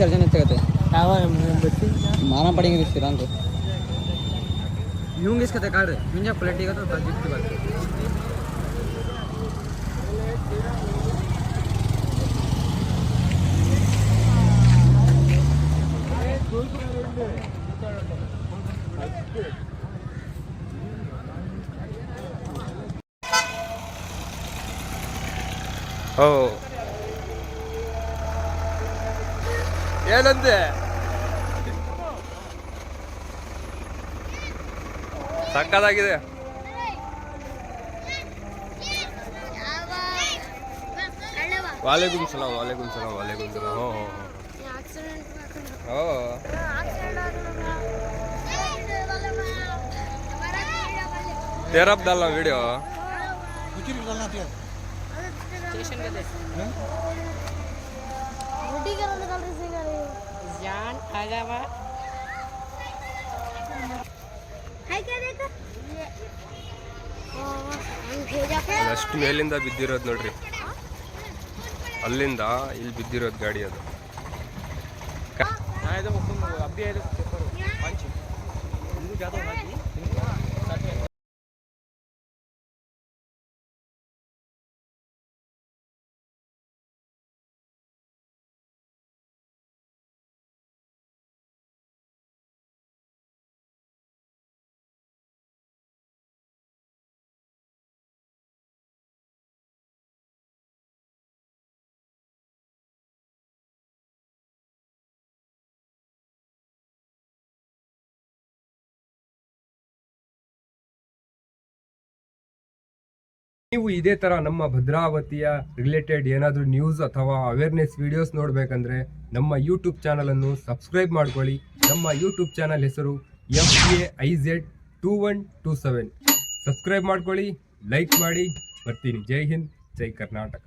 विसर्जन मारा पड़ेंगे रिश्ते को यूं किसका कार मुझे पलटी का तो तजीब की बात ಓ ಏನಂತೆ ಸಕ್ಕತ್ತಾಗಿದೆ. ವಾಲೇಕುಮ್ ಸಲಾಮ್ ವಾಲೇಕುಮ್ ಸಲಾಮ್ ವಾಲೇಕುಮ್ ಸಲಾಮ್. ಓ तेरा डालना वीडियो ಅಷ್ಟು ಮೇಲಿಂದ ಬಿದ್ದಿರೋದು ನೋಡ್ರಿ, ಅಲ್ಲಿಂದ ಇಲ್ಲಿ ಬಿದ್ದಿರೋದು ಗಾಡಿ ಅದು. ನೀವು ಇದೇ ತರ ನಮ್ಮ ಭದ್ರಾವತಿಯ ರಿಲೇಟೆಡ್ ಏನಾದರೂ ನ್ಯೂಸ್ ಅಥವಾ ಅವೇರ್ನೆಸ್ ವಿಡಿಯೋಸ್ ನೋಡಬೇಕಂದ್ರೆ ನಮ್ಮ ಯೂಟ್ಯೂಬ್ ಚಾನಲ್ ಅನ್ನು ಸಬ್ಸ್ಕ್ರೈಬ್ ಮಾಡ್ಕೊಳ್ಳಿ. ನಮ್ಮ ಯೂಟ್ಯೂಬ್ ಚಾನಲ್ ಹೆಸರು FAIZ2127. ಸಬ್ಸ್ಕ್ರೈಬ್ ಮಾಡ್ಕೊಳ್ಳಿ, ಲೈಕ್ ಮಾಡಿ. ಬರ್ತೀನಿ. ಜೈ ಹಿಂದ್, ಜೈ ಕರ್ನಾಟಕ.